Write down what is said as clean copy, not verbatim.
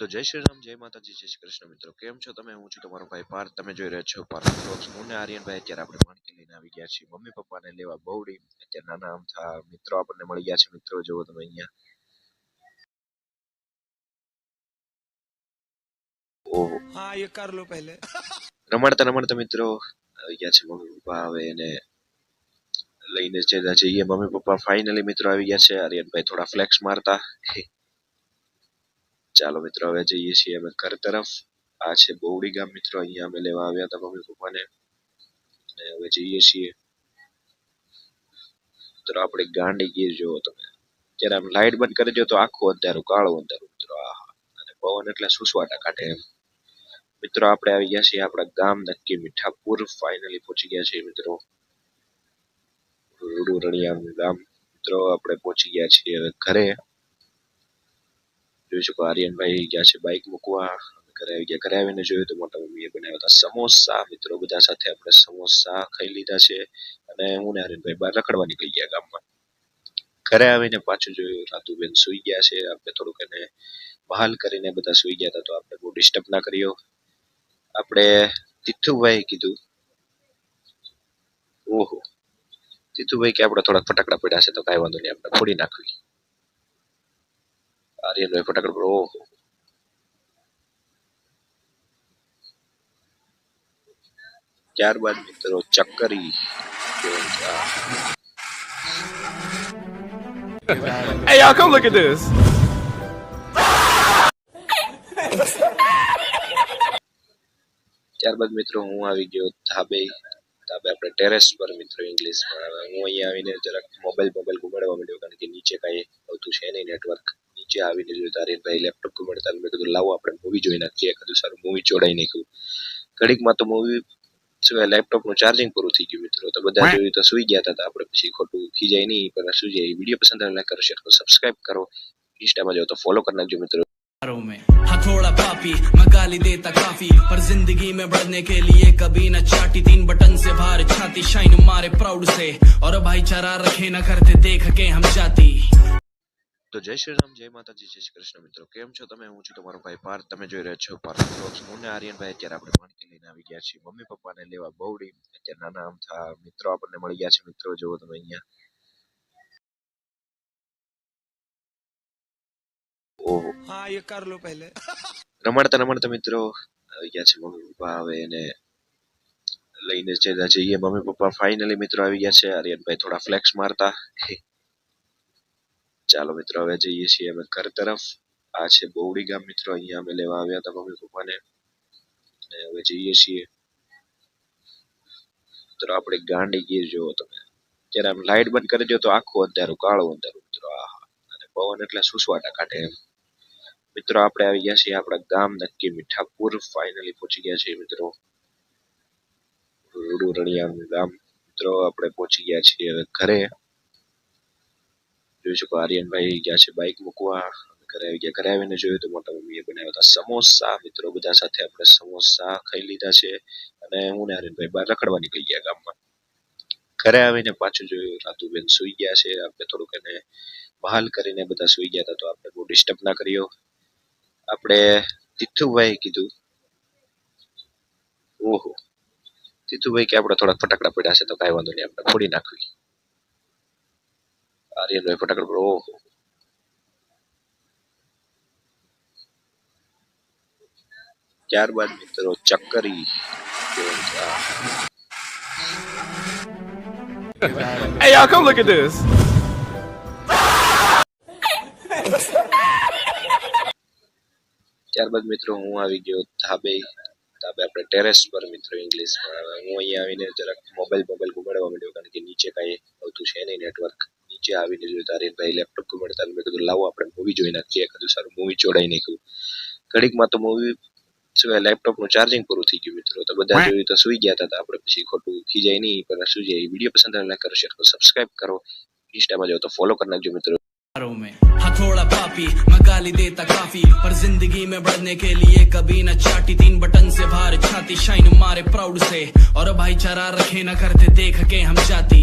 તો જય શ્રી રામ, જય માતાજી, જય શ્રી કૃષ્ણ મિત્રો. કેમ છો તમે? હું છું તમારો ભાઈ પાર્થ. તમે જોઈ રહ્યા છો પાર્થ વ્લોગ્સ. હું ને આર્યનભાઈ અત્યારે આપણે માણકી લઈને આવી ગયા છીએ મમ્મી પપ્પાને લેવા બહુડી. અત્યારે નાના અમથા મિત્રો આપણને મળી ગયા છે. મિત્રો જુઓ તમે અહીંયા. ઓહો, हाँ ये कर लो पहले. રમાડતા રમાડતા મિત્રો આવી ગયા છે મમ્મી પપ્પા. હવે એને લઈને જઈએ. મમ્મી પપ્પા ફાઇનલી મિત્રો આવી ગયા છે. આર્યનભાઈ થોડા ફ્લેક્સ મારતા. ચાલો મિત્રો હવે જઈએ છીએ અમે ઘર તરફ. આ છે બહુડી ગામ મિત્રો. અહીંયા અમે લેવા આવ્યા હતા મમ્મી પપ્પાને. અને હવે જઈએ છીએ. મિત્રો આપણે ગાંડી ગીર જોવો તમે. જ્યારે આમ લાઈટ બંધ કરી દો તો આખું અંધારું, કાળું અંધારું મિત્રો. આહા, અને પવન એટલે સુસવાટા કાઢે એમ. મિત્રો આપણે આવી ગયા છીએ આપણા ગામ નક્કી મીઠાપુર. ફાઇનલી પહોંચી ગયા છીએ મિત્રો. રૂડુ રણિયાનું ગામ. મિત્રો આપણે પહોંચી ગયા છીએ હવે ઘરે. જોઈ શકો આર્યનભાઈ ગયા છે બાઇક મૂકવા. ઘરે આવી ગયા. ઘરે આવીને જોયું તો મોટા મમ્મીએ બનાવ્યા હતા સમોસા. મિત્રો બધા સાથે આપણે સમોસા ખાઈ લીધા છે. અને હું ને આર્યનભાઈ બહાર રખડવા નીકળી ગયા ગામમાં. ઘરે આવીને પાછું જોયું રાતુબેન સુઈ ગયા છે. આપણે થોડુંક એને બહાલ કરીને બધા સુઈ ગયા હતા તો આપણે બહુ ડિસ્ટર્બ ના કર્યો. આપણે તીથુભાઈ કીધું, ઓહો, તીથુભાઈ કે આપણે થોડાક ફટાકડા પડ્યા છે તો કાંઈ વાંધો નહીં, આપણે ફોડી નાખવી. આર્યનભાઈ ફટાકડા પર, ઓહો, ત્યારબાદ મિત્રો ચક્કરી. Hey y'all, come look at this. ત્યારબાદ મિત્રો હું આવી ગયો ધાબે આપણે ટેરેસ પર મિત્રો ઇંગ્લિશમાં. હું અહીંયા આવીને જરાક મોબાઈલ ઘુમાડવા માંડ્યો કારણ કે નીચે કાંઈ આવતું છે નહીં નેટવર્ક. નીચે આવીને જોયું તારીનભાઈ લેપટોપ ઘુમાડતા. મેં કીધું લાવો આપણે મૂવી જોઈ નાખીએ. કીધું સારું મૂવી જોડાઈ નાખ્યું. ઘડીકમાં તો મૂવી લેપટોપનું ચાર્જિંગ પૂરું થઈ ગયું મિત્રો. તો બધા જોયું તો સુઈ ગયા હતા. આપણે પછી ખોટું ખીજાય નહીં, પણ શું જાય. વિડીયો પસંદ આવે લાઈક કરો, શેર કરો, સબસ્ક્રાઇબ કરો. ઇન્સ્ટામાં જાઓ તો ફોલો કરી નાખજો મિત્રો. में हाँ थोड़ा पापी मैं गाली देता काफी पर जिंदगी में बढ़ने के लिए कभी न चाटी 3 बटन से बाहर छाती शाइन मारे प्राउड से और भाईचारा रखे न करते देख के हम जाती. તો જય શ્રી રામ, જય માતાજી, જય શ્રી કૃષ્ણ મિત્રો. કેમ છો તમે? હું છું તમારો ભાઈ પાર્થ. તમે જોઈ રહ્યા છો પાર્થ વ્લોગ્સ. હું ને આર્યનભાઈ અત્યારે આપણે માણકી લઈને આવી ગયા છીએ મમ્મી પપ્પાને લેવા બહુડી. અત્યારે નાના અમથા મિત્રો આપણને મળી ગયા છે. મિત્રો જુઓ તમે અહીંયા. ઓહો, हाँ ये कर लो पहले. રમાડતા રમાડતા મિત્રો આવી ગયા છે મમ્મી પપ્પા. હવે એને લઈને જઈએ. મમ્મી પપ્પા ફાઇનલી મિત્રો આવી ગયા છે. આર્યનભાઈ થોડા ફ્લેક્સ મારતા. ચાલો મિત્રો હવે જઈએ છીએ અમે ઘર તરફ. આ છે બહુડી ગામ મિત્રો. અહીંયા અમે લેવા આવ્યા હતા મમ્મી પપ્પાને. અને હવે જઈએ છીએ. મિત્રો આપણે ગાંડી ગીર જોવો તમે. જ્યારે આમ લાઈટ બંધ કરી દો તો આખું અંધારું, કાળું અંધારું મિત્રો. આહા, અને પવન એટલે સુસવાટા કાઢે એમ. મિત્રો આપણે આવી ગયા છીએ આપણા ગામ નક્કી મીઠાપુર. ફાઇનલી પહોંચી ગયા છીએ મિત્રો. રૂડુ રણિયાનું ગામ. મિત્રો આપણે પહોંચી ગયા છીએ હવે ઘરે. જોઈ શકો આર્યનભાઈ ગયા છે બાઇક મૂકવા. ઘરે આવી ગયા. ઘરે આવીને જોયું તો મોટા મમ્મીએ બનાવ્યા હતા સમોસા. મિત્રો બધા સાથે આપણે સમોસા ખાઈ લીધા છે. અને હું ને આર્યનભાઈ બહાર રખડવા નીકળી ગયા ગામમાં. ઘરે આવીને પાછું જોયું રાતુબેન સુઈ ગયા છે. આપણે થોડુંક એને બહાલ કરીને બધા સુઈ ગયા હતા તો આપણે બહુ ડિસ્ટર્બ ના કર્યો. આપણે તીથુભાઈ કીધું, ઓહો, તીથુભાઈ કે આપણે થોડાક ફટાકડા પડ્યા છે તો કાંઈ વાંધો નહીં, આપણે ફોડી નાખવી. આર્યનભાઈ ફટાકડા પર, ઓહો, ત્યારબાદ મિત્રો ચક્કરી. Hey y'all, come look at this. ત્યારબાદ મિત્રો હું આવી ગયો ધાબે આપણે ટેરેસ પર મિત્રો ઇંગ્લિશમાં. હું અહીંયા આવીને જરાક મોબાઈલ ઘુમાડવા માંડ્યો કારણ કે નીચે કાંઈ આવતું છે નહીં નેટવર્ક. નીચે આવીને જોયું તારીનભાઈ લેપટોપ ઘુમાડતા. મેં કીધું લાવો આપણે મૂવી જોઈ નાખીએ. કીધું સારું મૂવી જોડાઈ નાખ્યું. ઘડીકમાં તો મૂવી લેપટોપનું ચાર્જિંગ પૂરું થઈ ગયું મિત્રો. તો બધા જોયું તો સુઈ ગયા હતા. આપણે પછી ખોટું ખીજાય નહીં, પણ શું જાય. વિડીયો પસંદ આવે લાઈક કરો, શેર કરો, સબસ્ક્રાઇબ કરો. ઇન્સ્ટામાં જાઓ તો ફોલો કરી નાખજો મિત્રો. में हाँ थोड़ा पापी मैं गाली देता काफी पर जिंदगी में बढ़ने के लिए कभी न चाटी 3 बटन से बाहर छाती शाइन मारे प्राउड से और भाईचारा रखे न करते देख के हम जाती.